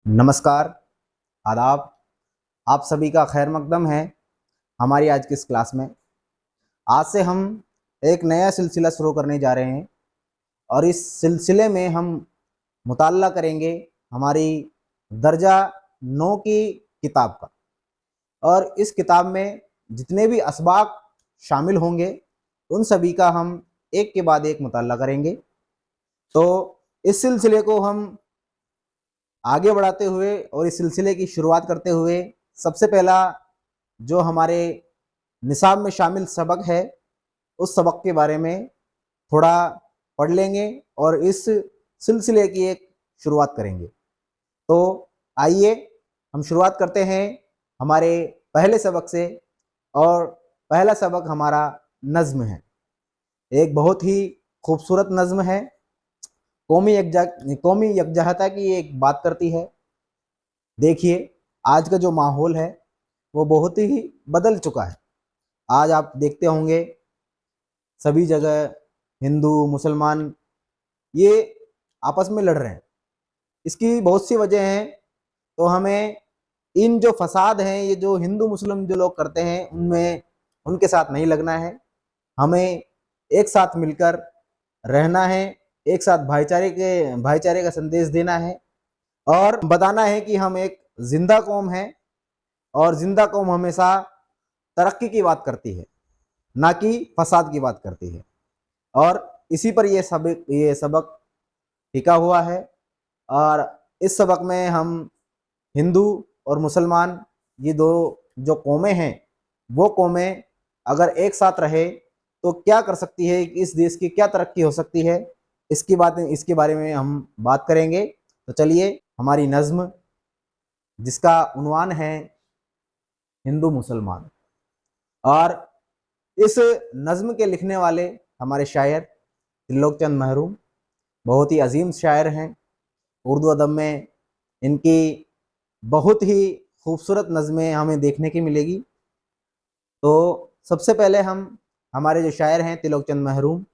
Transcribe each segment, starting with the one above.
नमस्कार, आदाब। आप सभी का खैर मकदम है हमारी आज की इस क्लास में। आज से हम एक नया सिलसिला शुरू करने जा रहे हैं और इस सिलसिले में हम मुताल्ला करेंगे हमारी दर्जा 9 की किताब का। और इस किताब में जितने भी असबाक शामिल होंगे उन सभी का हम एक के बाद एक मुताल्ला करेंगे। तो इस सिलसिले को हम आगे बढ़ाते हुए और इस सिलसिले की शुरुआत करते हुए सबसे पहला जो हमारे निसाब में शामिल सबक है उस सबक के बारे में थोड़ा पढ़ लेंगे और इस सिलसिले की एक शुरुआत करेंगे। तो आइए हम शुरुआत करते हैं हमारे पहले सबक से। और पहला सबक हमारा नज़्म है। एक बहुत ही खूबसूरत नज़्म है। कौमी यकजहता की एक बात करती है। देखिए, आज का जो माहौल है वो बहुत ही बदल चुका है। आज आप देखते होंगे सभी जगह हिंदू मुसलमान ये आपस में लड़ रहे हैं। इसकी बहुत सी वजह हैं। तो हमें इन जो फसाद हैं, ये जो हिंदू मुस्लिम जो लोग करते हैं, उनमें उनके साथ नहीं लगना है। हमें एक साथ मिलकर रहना है, एक साथ भाईचारे का संदेश देना है और बताना है कि हम एक जिंदा कौम है और जिंदा कौम हमेशा तरक्की की बात करती है, ना कि फसाद की बात करती है। और इसी पर ये सबक टिका हुआ है। और इस सबक में हम हिंदू और मुसलमान ये दो जो कौमें हैं वो कौमें अगर एक साथ रहे तो क्या कर सकती है, इस देश की क्या तरक्की हो सकती है, इसके बारे में हम बात करेंगे। तो चलिए, हमारी नज़्म जिसका उन्वान है हिंदू मुसलमान, और इस नज़्म के लिखने वाले हमारे शायर त्रिलोकचंद महरूम बहुत ही अजीम शायर हैं। उर्दू अदब में इनकी बहुत ही खूबसूरत नज़में हमें देखने की मिलेगी। तो सबसे पहले हम हमारे जो शायर हैं त्रिलोकचंद महरूम,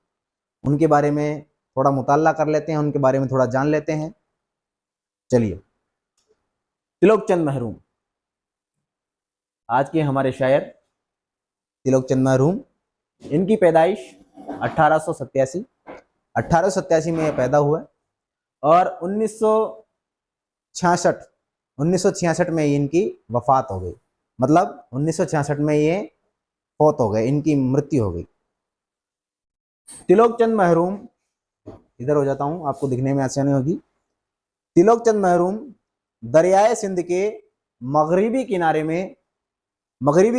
उनके बारे में थोड़ा मुताल्ला कर लेते हैं, उनके बारे में थोड़ा जान लेते हैं। चलिए, त्रिलोकचंद महरूम आज के हमारे शायर त्रिलोकचंद महरूम, इनकी पैदाइश 1887 में पैदा हुआ और 1966 में इनकी वफात हो गई। मतलब 1966 में ये फौत हो गए, इनकी मृत्यु हो गई। त्रिलोकचंद महरूम, इधर हो जाता हूं आपको दिखने में आसानी होगी। त्रिलोकचंद महरूम दरियाए सिंध के मगरिबी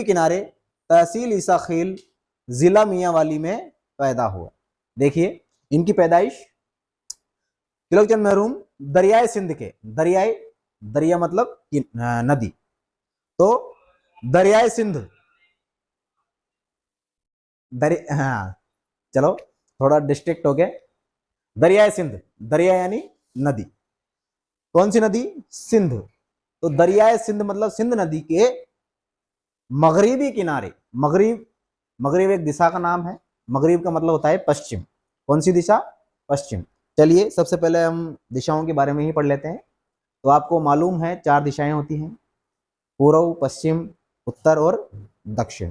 किनारे तहसील ईसा खील जिला मियांवाली में पैदा हुआ। देखिए, इनकी पैदाइश त्रिलोकचंद महरूम दरियाए सिंध के, दरिया मतलब नदी, तो दरियाए सिंध हाँ, चलो थोड़ा डिस्ट्रैक्ट हो गया। दरियाए सिंध, दरिया यानी नदी। कौन सी नदी? सिंध। तो दरियाए सिंध मतलब सिंध नदी के मगरिबी किनारे। मगरिब एक दिशा का नाम है। मगरिब का मतलब होता है पश्चिम। कौन सी दिशा? पश्चिम। चलिए, सबसे पहले हम दिशाओं के बारे में ही पढ़ लेते हैं। तो आपको मालूम है 4 दिशाएं होती हैं, पूर्व, पश्चिम, उत्तर और दक्षिण।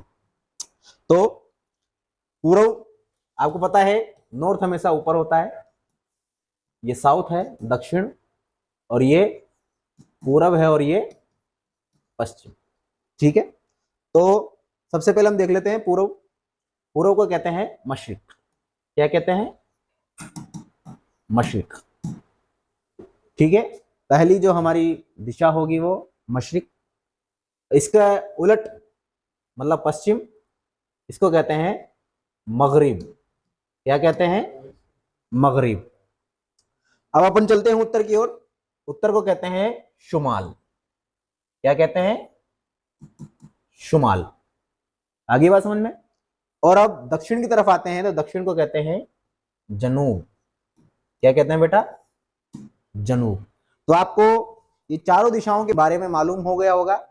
तो पूर्व आपको पता है नॉर्थ हमेशा ऊपर होता है, ये साउथ है दक्षिण, और ये पूरब है और ये पश्चिम। ठीक है, तो सबसे पहले हम देख लेते हैं पूर्व। पूर्व को कहते हैं मशरिक। क्या कहते हैं? मशरिक। ठीक है, पहली जो हमारी दिशा होगी वो मशरिक। इसका उलट मतलब पश्चिम, इसको कहते हैं मगरिब। क्या कहते हैं? मगरिब। अब अपन चलते हैं उत्तर की ओर। उत्तर को कहते हैं शुमाल। क्या कहते हैं? शुमाल। आगे बात समझ में। और अब दक्षिण की तरफ आते हैं तो दक्षिण को कहते हैं जनूब। क्या कहते हैं बेटा? जनूब। तो आपको ये चारों दिशाओं के बारे में मालूम हो गया होगा।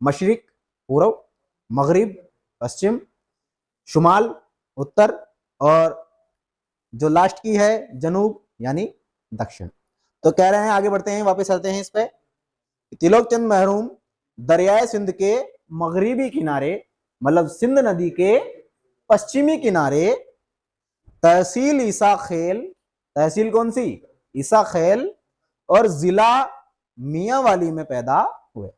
मशरिक पूर्व, मगरिब पश्चिम, शुमाल उत्तर, और जो लास्ट की है जनूब यानी दक्षिण। तो कह रहे हैं, आगे बढ़ते हैं, वापस आते हैं इस पे। तिलोक चंद महरूम दरियाए सिंध के मगरिबी किनारे, मतलब सिंध नदी के पश्चिमी किनारे, तहसील ईसा खेल, तहसील कौन सी, ईसा खेल, और जिला मियांवाली में पैदा हुए।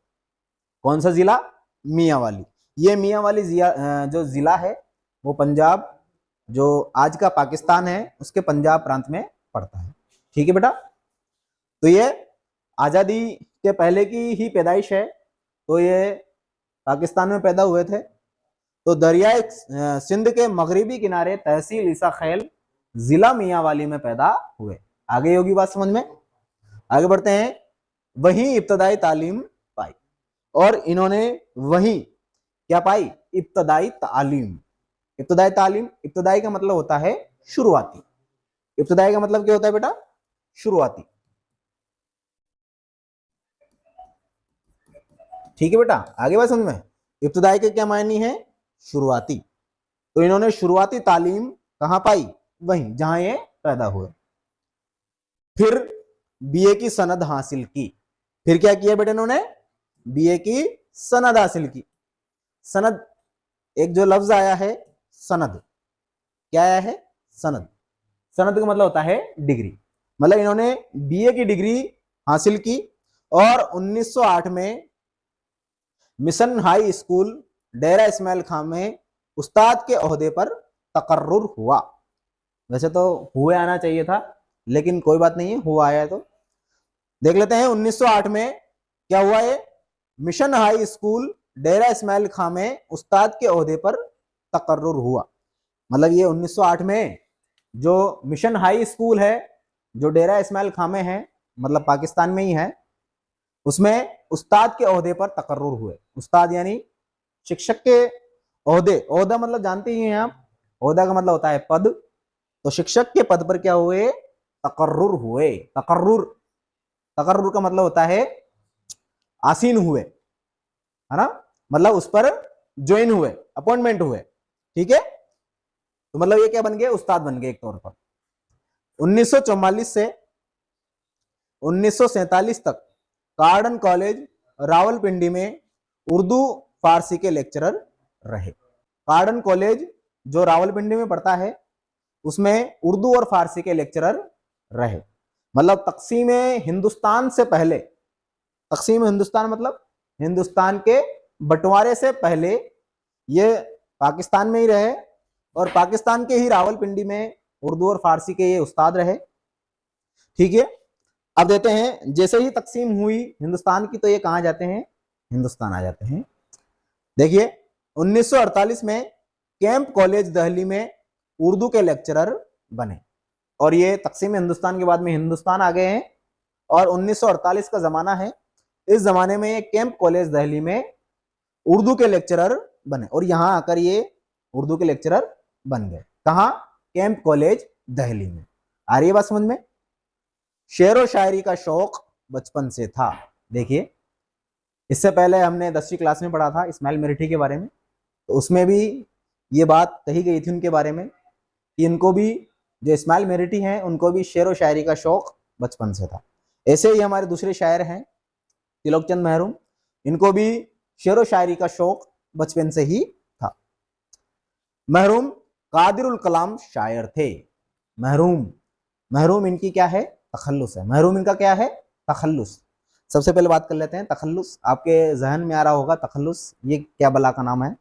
कौन सा जिला, मियांवाली। ये मियांवाली जो जिला है वो पंजाब, जो आज का पाकिस्तान है उसके पंजाब प्रांत में पड़ता है। ठीक है बेटा, तो ये आजादी के पहले की ही पैदाइश है, तो ये पाकिस्तान में पैदा हुए थे। तो दरियाए सिंध के मगरिबी किनारे, तहसील ईसा खेल, जिला मियांवाली में पैदा हुए। आगे होगी बात समझ में, आगे बढ़ते हैं। वहीं इब्तदाई तालीम पाई, और इन्होंने वहीं क्या पाई, इब्तदाई तालीम। इब्तदाई तालीम, इब्तदाई का मतलब होता है शुरुआती। इब्तदाई का मतलब क्या होता है बेटा, शुरुआती। ठीक है बेटा, आगे बात समझ में। इब्तदाई के क्या मायने हैं, शुरुआती। तो इन्होंने शुरुआती तालीम कहां पाई, वहीं जहां ये पैदा हुए। फिर बीए की सनद हासिल की। फिर क्या किया बेटा इन्होंने, बीए की सनद हासिल की। सनद, एक जो लफ्ज आया है सनद, क्या आया है, सनद। सनद का मतलब होता है डिग्री। मतलब इन्होंने बीए की डिग्री हासिल की, और 1908 में मिशन हाई स्कूल डेरा इस्माइल खां में उस्ताद के ओहदे पर तकर्रुर हुआ। वैसे तो हुए आना चाहिए था, लेकिन कोई बात नहीं है, हुआ आया। तो देख लेते हैं 1908 में क्या हुआ है। मिशन हाई स्कूल डेरा इस्माइल खां में उस्ताद के ओहदे पर तकर्रुर हुआ। मतलब ये 1908 में जो मिशन हाई स्कूल है, जो डेरा इस्माइल खां में है, मतलब पाकिस्तान में ही है, उसमें उस्ताद के ओहदे पर तकर्रुर हुए। उस्ताद यानी शिक्षक के ओहदे, ओहदा मतलब जानते ही हैं आप, ओहदा का मतलब होता है पद। तो शिक्षक के पद पर क्या हुए, तकर्रुर हुए। तकर्रुर, तकर्रुर का मतलब होता है आसीन हुए, है ना, मतलब उस पर ज्वाइन हुए, अपॉइंटमेंट हुए। ठीक है, तो मतलब ये क्या बन गए, उस्ताद बन गए एक तौर पर। 1944 से 1947 तक कार्डन कॉलेज रावलपिंडी में उर्दू फारसी के लेक्चरर रहे। कार्डन कॉलेज जो रावलपिंडी में पड़ता है, उसमें उर्दू और फारसी के लेक्चरर रहे। मतलब तकसीम हिंदुस्तान से पहले, तकसीम हिंदुस्तान मतलब हिंदुस्तान के बंटवारे से पहले ये पाकिस्तान में ही रहे, और पाकिस्तान के ही रावलपिंडी में उर्दू और फारसी के ये उस्ताद रहे। ठीक है, अब देते हैं, जैसे ही तकसीम हुई हिंदुस्तान की, तो ये कहां जाते हैं, हिंदुस्तान आ जाते हैं। देखिए 1948 में कैंप कॉलेज दिल्ली में उर्दू के लेक्चरर बने, और ये तकसीम हिंदुस्तान के बाद में हिंदुस्तान आ गए हैं, और 1948 का जमाना है। इस जमाने में ये कैंप कॉलेज दिल्ली में उर्दू के लेक्चरर बने, और यहां आकर ये उर्दू के लेक्चरर बन गए। कहां, कैंप कॉलेज दिल्ली में। आ रही है बात समझ में। शेर व शायरी का शौक बचपन से था। देखिए, इससे पहले हमने 10वीं क्लास में पढ़ा था इस्माइल मेरठी के बारे में, तो उसमें भी ये बात कही गई थी उनके बारे में कि इनको भी, जो इस्माइल मेरठी हैं, उनको भी शेर व शायरी का शौक बचपन से था। ऐसे ही हमारे दूसरे शायर हैं तिलोक चंद महरूम, इनको भी शेर व शायरी का शौक बचपन से ही था। महरूम कादिरुल कलाम शायर थे। महरूम, महरूम इनकी क्या है, तखल्लुस है। महरूम इनका क्या है, तखल्लुस। सबसे पहले बात कर लेते हैं तखल्लुस। आपके जहन में आ रहा होगा तखल्लुस ये क्या बला का नाम है।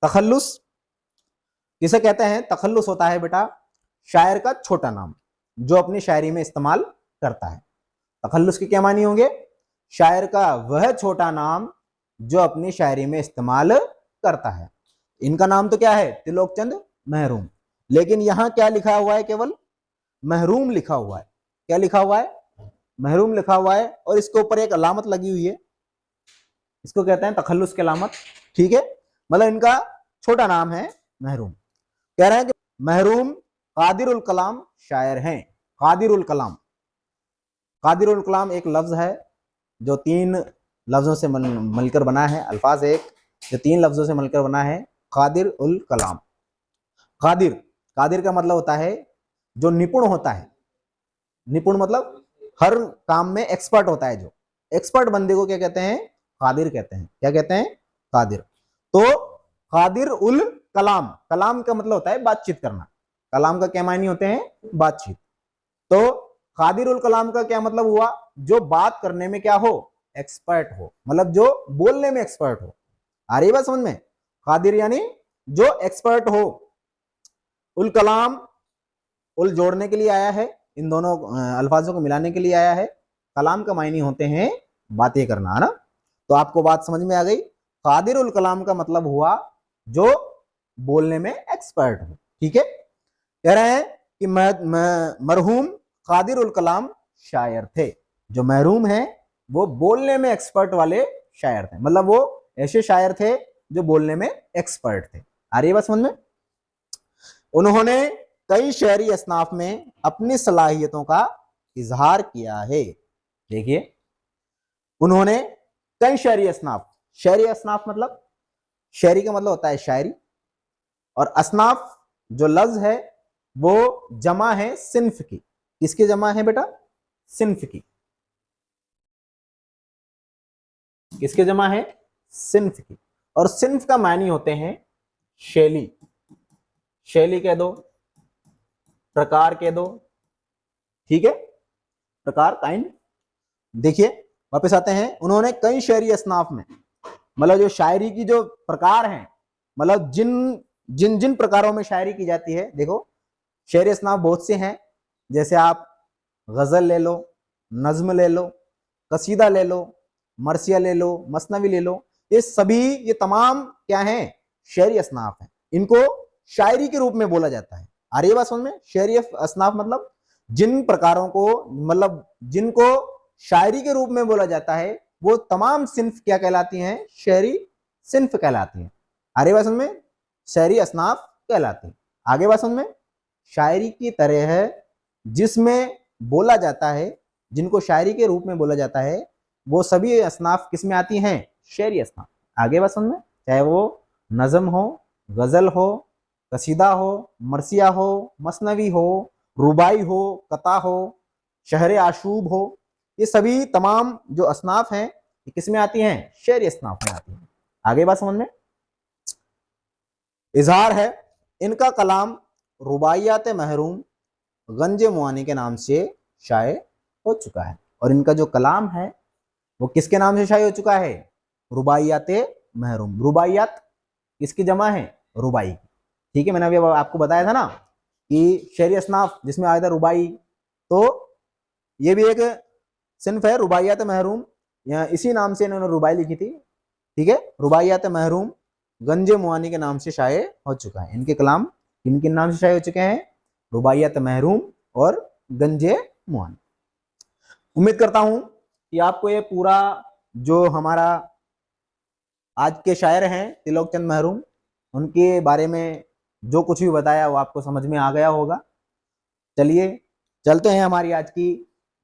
तखल्लुस किसे कहते हैं, तखल्लुस होता है बेटा शायर का छोटा नाम, जो अपनी शायरी में इस्तेमाल करता है। तखल्लुस के क्या मानी होंगे, शायर का वह छोटा नाम जो अपनी शायरी में इस्तेमाल करता है। इनका नाम तो क्या है, तिलोक चंद महरूम, लेकिन यहां क्या लिखा हुआ है, केवल महरूम लिखा हुआ है। क्या लिखा हुआ है, महरूम लिखा हुआ है, और इसके ऊपर एक अलामत लगी हुई है, इसको कहते हैं तखल्लुस की अलामत। ठीक है, मतलब इनका छोटा नाम है महरूम। कह रहे हैं कि महरूम कादिरुल कलाम शायर हैं। कादिरुल कलाम, कादिरुल कलाम एक लफ्ज है जो 3 लफ्जों से मिलकर बना है। अल्फाज एक जो 3 लफ्जों से मिलकर बना है, कादिर उल कलाम। कादिर, कादिर का मतलब होता है जो निपुण होता है। निपुण मतलब हर काम में एक्सपर्ट होता है जो, एक्सपर्ट बंदे को क्या कहते हैं? कादिर कहते हैं। क्या कहते हैं? कादिर। तो कादिर उल कलाम, कलाम का मतलब होता है बातचीत करना। कलाम का क्या मायने होते हैं? बातचीत। तो कादिर उल कलाम का क्या मतलब हुआ? जो बात करने में क्या हो? एक्सपर्ट हो, मतलब जो बोलने में एक्सपर्ट हो। आ रही बात समझ में? कादिर यानी जो एक्सपर्ट हो। उल कलाम, उल जोड़ने के लिए आया है, इन दोनों अल्फाजों को मिलाने के लिए आया है। कलाम का मायने होते हैं बातें करना, है ना? तो आपको बात समझ में आ गई। कादिर उल कलाम का मतलब हुआ जो बोलने में एक्सपर्ट हो। ठीक है, कह रहे हैं कि मरहूम कादिर उल कलाम शायर थे। जो मरहूम है वो बोलने में एक्सपर्ट वाले शायर थे, मतलब वो ऐसे शायर थे जो बोलने में एक्सपर्ट थे। आ रही है बात समझ में? उन्होंने कई शहरी असनाफ में अपनी सलाहियतों का इजहार किया है। देखिए, उन्होंने कई शहरी असनाफ, शहरी असनाफ मतलब, शहरी का मतलब होता है शायरी, और असनाफ जो लफ्ज है वो जमा है सिन्फ की। किसकी जमा है बेटा? सिन्फ की। किसके जमा है? सिन्फ की। और सिन्फ का मायने होते हैं शैली। शैली कह दो, प्रकार कह दो। ठीक है, प्रकार, काइंड। देखिए, वापस आते हैं। उन्होंने कई शहरी असनाफ में, मतलब जो शायरी की जो प्रकार हैं, मतलब जिन जिन जिन प्रकारों में शायरी की जाती है, देखो शहरी असनाफ बहुत से हैं। जैसे आप गजल ले लो, नज्म ले लो, कसीदा ले लो, मरसिया ले लो, मसनवी ले लो, ये सभी, ये तमाम क्या हैं? शहरी असनाफ हैं। इनको शायरी के रूप में बोला जाता है। आ रही है बात समझ में? शहरी असनाफ मतलब जिन प्रकारों को, मतलब जिनको शायरी के रूप में बोला जाता है, वो तमाम सिन्फ क्या कहलाती हैं? शहरी सिन्फ कहलाती हैं। आ रही है बात समझ में? शहरी असनाफ कहलाती हैं। आगे बात समझ में? शायरी की तरह है जिसमें बोला जाता है, जिनको शायरी के रूप में बोला जाता है, वो सभी असनाफ किस में आती हैं? शहरी असनाफ। आगे बात समझ में? चाहे वो नज़म हो, गजल हो, कसीदा हो, मरसिया हो, मसनवी हो, रुबाई हो, कता हो, शहर आशूब हो, ये सभी तमाम जो असनाफ हैं ये किस में आती हैं? शहरी असनाफ में आती हैं। आगे बात समझ में? इजहार है, इनका कलाम रुबाइयात महरूम गंजे मुआनी के नाम से शाये हो चुका है। और इनका जो कलाम है वो किसके नाम से शाये हो चुका है? रुबाइयात महरूम। रुबाइयात किसकी जमा है? रुबाई। ठीक है, मैंने अभी आपको बताया था ना कि शहरी असनाफ जिसमें आया था रुबाई, तो ये भी एक सिन्फ है रुबाइयात महरूम, यहाँ इसी नाम से इन्होंने रुबाई लिखी थी। ठीक है, रुबाइयात महरूम गंजे मुआनी के नाम से शाये हो चुका है। इनके कलाम किन किन नाम से शाये हो चुके हैं? रुबाइयात महरूम और गंजे मुआनी। उम्मीद करता हूं कि आपको ये पूरा जो हमारा आज के शायर हैं तिलोक चंद महरूम, उनके बारे में जो कुछ भी बताया वो आपको समझ में आ गया होगा। चलिए चलते हैं हमारी आज की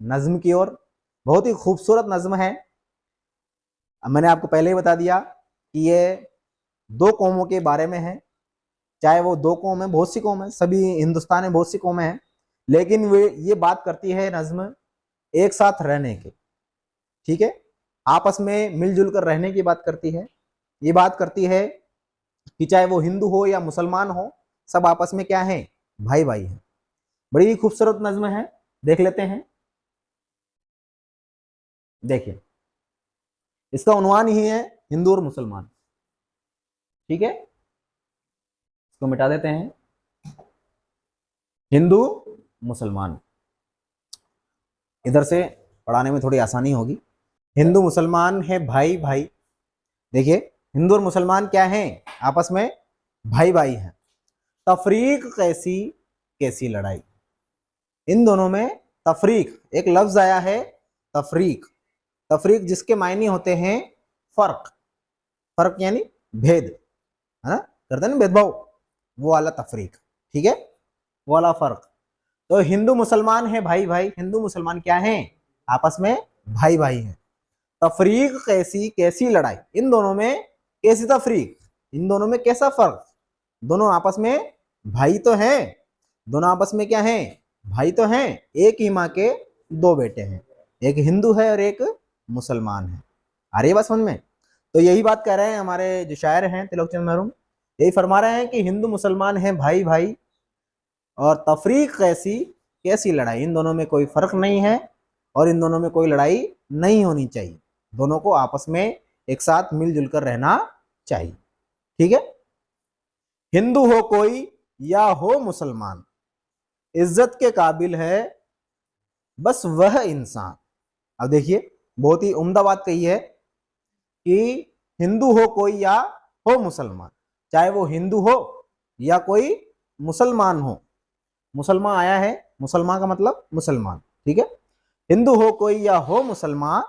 नज्म की ओर। बहुत ही खूबसूरत नज्म है। मैंने आपको पहले ही बता दिया कि ये दो कौमों के बारे में है। चाहे वो दो कौम है, बहुत सी कौम है, सभी हिंदुस्तान में बहुत सी कौमें हैं, लेकिन वे ये बात करती है नज्म एक साथ रहने की। ठीक है, आपस में मिलजुल कर रहने की बात करती है। ये बात करती है कि चाहे वो हिंदू हो या मुसलमान हो, सब आपस में क्या है? भाई भाई है। बड़ी खूबसूरत नज्म है, देख लेते हैं। देखिए, इसका उन्वान ही है हिंदू और मुसलमान। ठीक है, इसको मिटा देते हैं, हिंदू मुसलमान। इधर से पढ़ाने में थोड़ी आसानी होगी। हिंदू मुसलमान है भाई भाई। देखिए, हिंदू और मुसलमान क्या हैं? आपस में भाई भाई हैं। तफरीक कैसी कैसी लड़ाई। इन दोनों में तफरीक, एक लफ्ज आया है तफरीक। तफरीक जिसके मायने होते हैं फर्क। फर्क यानी भेद, है ना, करते हैं ना भेदभाव, वो वाला तफरीक। ठीक है, वो वाला फर्क। तो हिंदू मुसलमान है भाई भाई। हिंदू मुसलमान क्या है? आपस में भाई भाई हैं। तफरीक कैसी कैसी लड़ाई। इन दोनों में कैसी तफरीक, इन दोनों में कैसा फर्क। दोनों आपस में भाई तो हैं, दोनों आपस में क्या हैं? भाई तो हैं। एक ही माँ के दो बेटे हैं, एक हिंदू है और एक मुसलमान है। आ रही है बात समझ में? तो यही बात कह रहे हैं हमारे जो शायर हैं तिलक चंद महरून, यही फरमा रहे हैं कि हिंदू मुसलमान है भाई भाई, और तफरीक कैसी कैसी लड़ाई, इन दोनों में कोई फर्क नहीं है और इन दोनों में कोई लड़ाई नहीं होनी चाहिए, दोनों को आपस में एक साथ मिलजुल कर रहना चाहिए। ठीक है। हिंदू हो कोई या हो मुसलमान, इज्जत के काबिल है बस वह इंसान। अब देखिए बहुत ही उम्दा बात कही है कि हिंदू हो कोई या हो मुसलमान, चाहे वो हिंदू हो या कोई मुसलमान हो, मुसलमान आया है, मुसलमान का मतलब मुसलमान, ठीक है। हिंदू हो कोई या हो मुसलमान,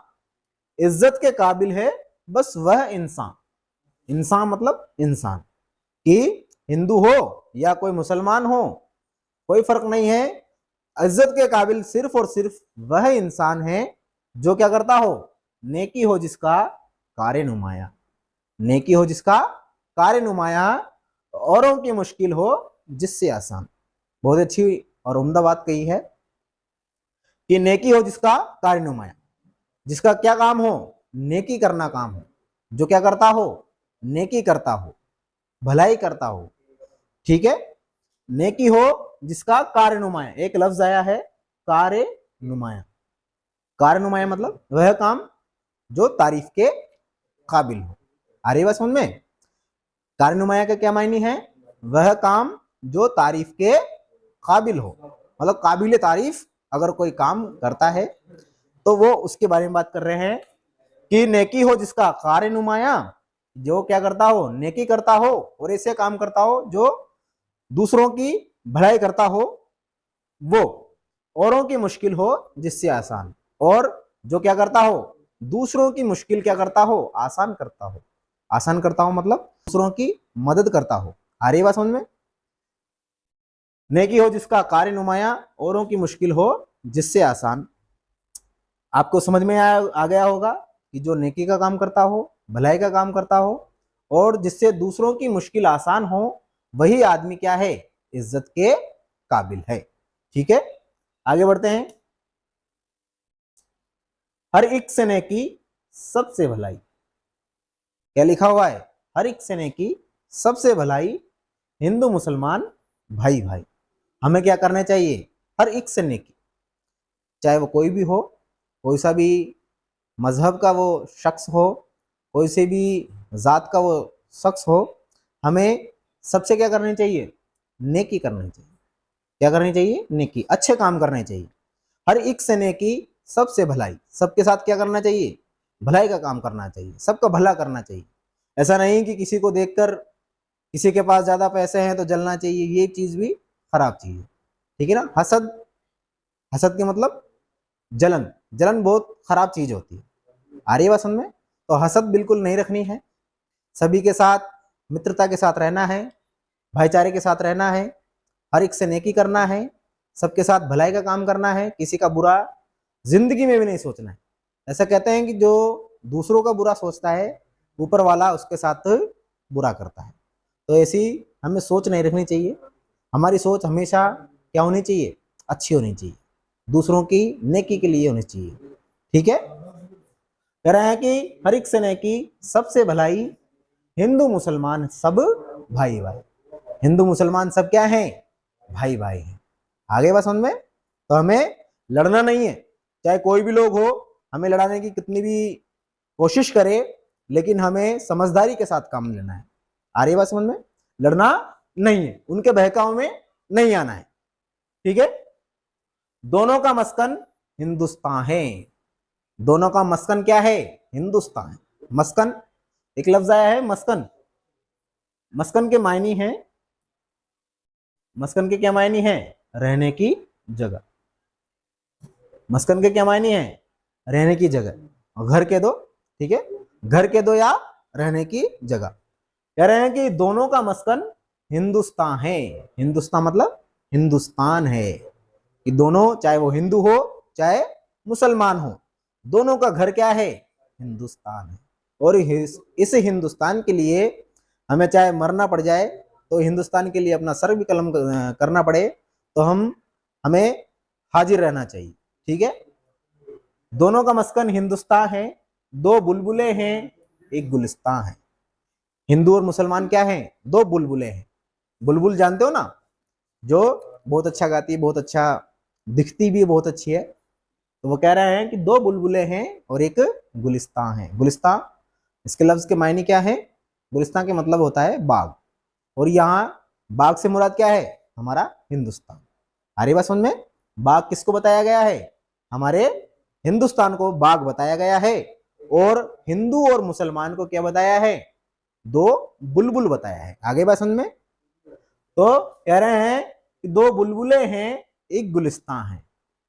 इज्जत के काबिल है बस वह इंसान। इंसान मतलब इंसान, कि हिंदू हो या कोई मुसलमान हो कोई फर्क नहीं है, इज्जत के काबिल सिर्फ और सिर्फ वह इंसान है जो क्या करता हो, नेकी हो जिसका कार्य नुमाया, नेकी हो जिसका कार्य नुमाया, औरों की मुश्किल हो जिससे आसान। बहुत अच्छी और उम्दा बात कही है कि नेकी हो जिसका कार्य नुमाया, जिसका क्या काम हो, नेकी करना काम हो, जो क्या करता हो, नेकी करता हो, भलाई करता हो। ठीक है। नेकी हो जिसका कार्य नुमाया, एक लफ्ज आया है कार्य नुमाया, कार्य नुमाया मतलब वह काम जो तारीफ के काबिल हो। आ रही बात समझ में? कार्य नुमाया का क्या मायने है, वह काम जो तारीफ के काबिल हो, मतलब काबिल तारीफ अगर कोई काम करता है तो वो उसके बारे में बात कर रहे हैं कि नेकी हो जिसका कार्य नुमाया, जो क्या करता हो, नेकी करता हो और ऐसे काम करता हो जो दूसरों की भलाई करता हो, वो औरों की मुश्किल हो जिससे आसान, और जो क्या करता हो, दूसरों की मुश्किल क्या करता हो, आसान करता हो। आसान करता हो मतलब दूसरों की मदद करता हो। आ रही बात समझ में? नेकी हो जिसका कार्य नुमाया, औरों की मुश्किल हो जिससे आसान। आपको समझ में आ गया होगा कि जो नेकी का काम करता हो, भलाई का काम करता हो और जिससे दूसरों की मुश्किल आसान हो, वही आदमी क्या है, इज्जत के काबिल है। ठीक है। आगे बढ़ते हैं। हर एक से नेकी सबसे भलाई, क्या लिखा हुआ है, हर एक से नेकी सबसे भलाई, हिंदू मुसलमान भाई भाई। हमें क्या करना चाहिए, हर एक से नेकी, चाहे वो कोई भी हो, कोई सा भी मजहब का वो शख्स हो, कोई से भी जात का वो शख्स हो, हमें सबसे क्या करनी चाहिए, नेकी करनी चाहिए। क्या करनी चाहिए, नेकी, अच्छे काम करने चाहिए। हर एक से नेकी सबसे भलाई, सबके साथ क्या करना चाहिए, भलाई का काम करना चाहिए, सबका भला करना चाहिए। ऐसा नहीं कि किसी को देखकर किसी के पास ज्यादा पैसे हैं तो जलना चाहिए, ये चीज भी खराब चीज है। ठीक है ना। हसद, हसद के मतलब जलन, जलन बहुत खराब चीज होती है। आ रही है बात समझ में? तो हसद बिल्कुल नहीं रखनी है, सभी के साथ मित्रता के साथ रहना है, भाईचारे के साथ रहना है, हर एक से नेकी करना है, सबके साथ भलाई का काम करना है, किसी का बुरा जिंदगी में भी नहीं सोचना है। ऐसा कहते हैं कि जो दूसरों का बुरा सोचता है, ऊपर वाला उसके साथ बुरा करता है। तो ऐसी हमें सोच नहीं रखनी चाहिए, हमारी सोच हमेशा क्या होनी चाहिए, अच्छी होनी चाहिए, दूसरों की नेकी के लिए होनी चाहिए। ठीक है। कह रहे हैं कि हर एक से नेकी सबसे भलाई, हिंदू मुसलमान सब भाई भाई। हिंदू मुसलमान सब क्या हैं, भाई भाई हैं। आगे बात समझ में? तो हमें लड़ना नहीं है, चाहे कोई भी लोग हो, हमें लड़ाने की कितनी भी कोशिश करे, लेकिन हमें समझदारी के साथ काम लेना है। आ रही बात समझ में? लड़ना नहीं है, उनके बहकाव में नहीं आना है। ठीक है। दोनों का मस्कन हिंदुस्तान है, दोनों का मस्कन क्या है, हिंदुस्तान है। मस्कन एक लफ्ज आया है मस्कन, मस्कन के मायने हैं, मस्कन के क्या मायने हैं, रहने की जगह। मस्कन के क्या मायने हैं, रहने की जगह, और घर के दो, ठीक है, घर के दो या रहने की जगह। कह रहे हैं कि दोनों का मस्कन हिंदुस्तान है, हिंदुस्तान मतलब हिंदुस्तान है, कि दोनों चाहे वो हिंदू हो चाहे मुसलमान हो, दोनों का घर क्या है, हिंदुस्तान है। और इस हिंदुस्तान के लिए हमें चाहे मरना पड़ जाए, तो हिंदुस्तान के लिए अपना सर भी कलम करना पड़े, तो हमें हाजिर रहना चाहिए। ठीक है। दोनों का मस्कन हिंदुस्तान है, दो बुलबुलें हैं एक गुलिस्तान है। हिंदू और मुसलमान क्या हैं? दो बुलबुलें हैं। बुलबुल जानते हो ना, जो बहुत अच्छा गाती है, बहुत अच्छा दिखती भी बहुत अच्छी है। तो वो कह रहे हैं कि दो बुलबुलें हैं और एक गुलिस्तान है। गुलिस्तान, इसके लफ्ज के मायने क्या है? गुलिस्तान के मतलब होता है बाग, और यहाँ बाग से मुराद क्या है? हमारा हिंदुस्तान। आ रही बात समझ में? बाग किसको बताया गया है? हमारे हिंदुस्तान को बाग बताया गया है। और हिंदू और मुसलमान को क्या बताया है? दो बुलबुल बताया है। आगे बात समझ में? तो कह रहे हैं कि दो बुलबुलें हैं एक गुलिस्तान है।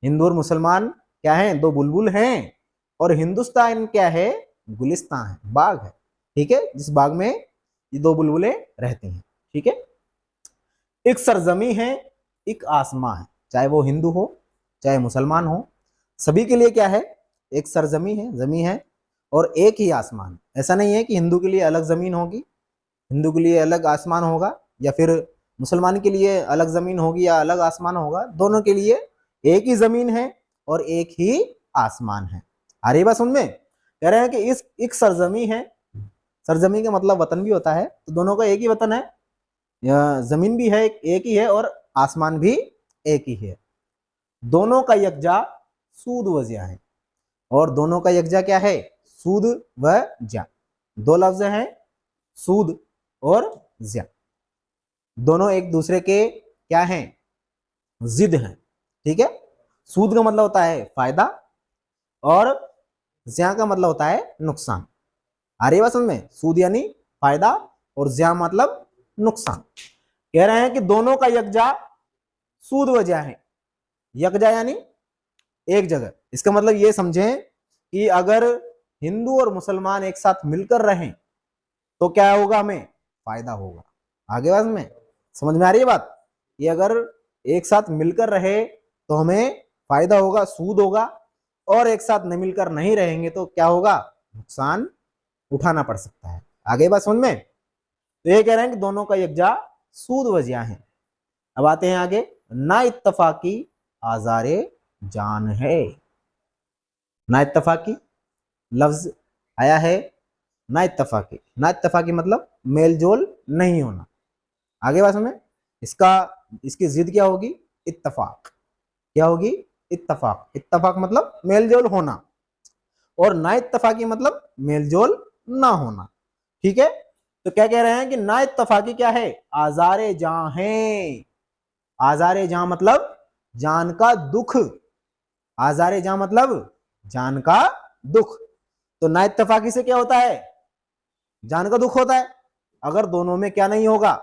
हिंदू और मुसलमान क्या है? दो बुलबुल हैं, और हिंदुस्तान क्या है? गुलिस्तान है, बाग है। ठीक है, जिस बाग में ये दो बुलबुलें रहती हैं। ठीक है, एक सरजमी है एक आसमां है, चाहे वो हिंदू हो चाहे मुसलमान हो, सभी के लिए क्या है? एक सरजमी है, जमीन है, और एक ही आसमान। ऐसा नहीं है कि हिंदू के लिए अलग जमीन होगी, हिंदू के लिए अलग आसमान होगा, या फिर मुसलमान के लिए अलग जमीन होगी या अलग आसमान होगा। दोनों के लिए एक ही जमीन है और एक ही आसमान है। आ रही बात समझ में? कह रहे हैं कि इस एक सरजमी है, सरजमी का मतलब वतन भी होता है, तो दोनों का एक ही वतन है, जमीन भी है एक ही है और आसमान भी एक ही है। दोनों का यकजा सूद व ज्या है, और दोनों का यकजा क्या है? सूद व ज्या। दो लफ्ज हैं, सूद और ज्या। दोनों एक दूसरे के क्या हैं? जिद हैं। ठीक है, सूद का मतलब होता है फायदा, और ज्या का मतलब होता है नुकसान। आ रही है बात समझ में? सूद यानी फायदा और ज्या मतलब नुकसान। कह रहे हैं कि दोनों का यकजा सूद व ज्या है। यकजा यानी एक जगह। इसका मतलब ये समझें कि अगर हिंदू और मुसलमान एक साथ मिलकर रहें तो क्या होगा? हमें फायदा होगा। आगे बात में समझ में आ रही है बात? ये अगर एक साथ मिलकर रहे तो हमें फायदा होगा, सूद होगा, और एक साथ न मिलकर नहीं रहेंगे तो क्या होगा? नुकसान उठाना पड़ सकता है। आगे बात समझ में? तो ये कह रहे हैं कि दोनों का यकजा सूद वजिया है। अब आते हैं आगे, ना इत्तफाकी आजारे जान है। ना इत्तफाकी लफ्ज आया है, ना इत्तफाकी। ना इत्तफाकी मतलब मेल जोल नहीं होना। आगे बात समझ में? इसका इसकी जिद क्या होगी? इत्तफाक। क्या होगी? इत्तफाक। इत्तफाक मतलब मेल जोल होना, और ना इत्तफाकी मतलब मेल जोल ना होना। ठीक है, तो क्या कह रहे हैं कि ना इत्तफाकी क्या है? आजारे जां है। आजारे जां मतलब जान का दुख। आजारे जां मतलब जान का दुख। तो ना इत्तफाकी से क्या होता है? जान का दुख होता है। अगर दोनों में क्या नहीं होगा?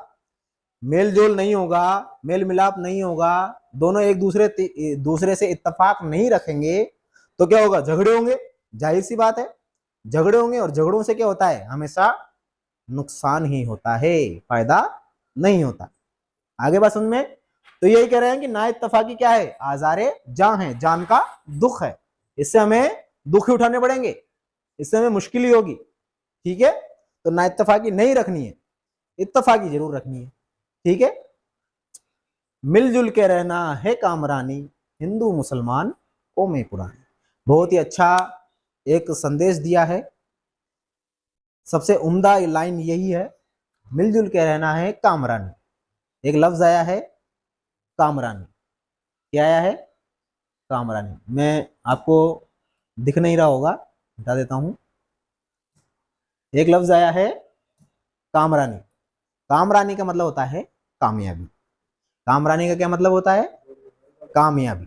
मेल जोल नहीं होगा, मेल मिलाप नहीं होगा, दोनों एक दूसरे से इत्तेफाक नहीं रखेंगे तो क्या होगा? झगड़े होंगे। जाहिर सी बात है, झगड़े होंगे, और झगड़ों से क्या होता है? हमेशा नुकसान ही होता है, फायदा नहीं होता। आगे बात समझ में? तो यही कह रहे हैं कि ना इत्तेफाकी क्या है? आजारे जान है, जान का दुख है। इससे हमें दुख ही उठाने पड़ेंगे, इससे हमें मुश्किल ही होगी। ठीक है, तो ना इत्तेफाकी नहीं रखनी है, इत्तेफाकी जरूर रखनी है। ठीक है, मिलजुल के रहना है कामरानी, हिंदू मुसलमान कौमें पुरानी। बहुत ही अच्छा एक संदेश दिया है। सबसे उम्दा लाइन यही है, मिलजुल के रहना है कामरानी। एक लफ्ज आया है कामरानी। क्या आया है? कामरानी। मैं आपको दिख नहीं रहा होगा, बता देता हूं। एक लफ्ज आया है कामरानी। कामरानी का मतलब होता है कामयाबी। कामरानी का क्या मतलब होता है? कामयाबी।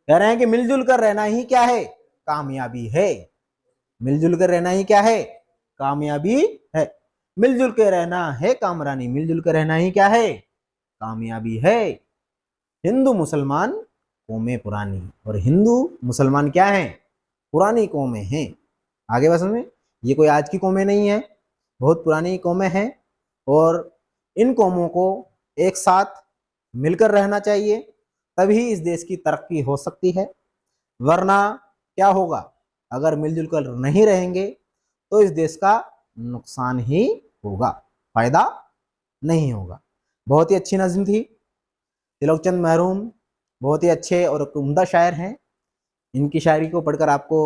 कह रहे हैं कि मिलजुल कर रहना ही क्या है? कामयाबी है। मिलजुल कर रहना ही क्या है? कामयाबी है। मिलजुल के रहना है कामरानी, मिलजुल कर रहना ही क्या है? कामयाबी है। हिंदू मुसलमान कौमें पुरानी, और हिंदू मुसलमान क्या है? पुरानी कौमें हैं। आगे बस में, ये कोई आज की कौमें नहीं है, बहुत पुरानी कौमें हैं, और इन कौमों को एक साथ मिलकर रहना चाहिए, तभी इस देश की तरक्की हो सकती है। वरना क्या होगा? अगर मिलजुल कर नहीं रहेंगे तो इस देश का नुकसान ही होगा, फायदा नहीं होगा। बहुत ही अच्छी नज्म थी। तिलकचंद महरूम बहुत ही अच्छे और उम्दा शायर हैं। इनकी शायरी को पढ़कर आपको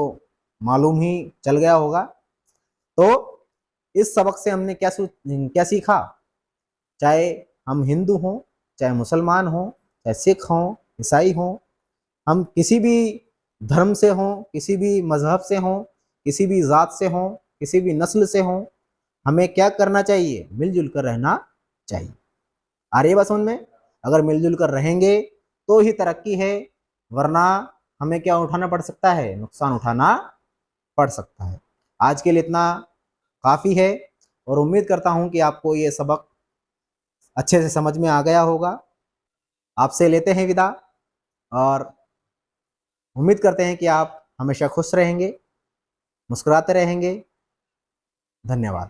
मालूम ही चल गया होगा। तो इस सबक से हमने क्या सीखा? चाहे हम हिंदू हों, चाहे मुसलमान हों, चाहे सिख हों, ईसाई हों, हम किसी भी धर्म से हों, किसी भी मजहब से हों, किसी भी जात से हों, किसी भी नस्ल से हों, हमें क्या करना चाहिए? मिलजुल कर रहना चाहिए। आ रही है बात समझ में? अगर मिलजुल कर रहेंगे तो ही तरक्की है, वरना हमें क्या उठाना पड़ सकता है? नुकसान उठाना पड़ सकता है। आज के लिए इतना काफ़ी है और उम्मीद करता हूँ कि आपको ये सबक अच्छे से समझ में आ गया होगा। आपसे लेते हैं विदा और उम्मीद करते हैं कि आप हमेशा खुश रहेंगे, मुस्कुराते रहेंगे। धन्यवाद।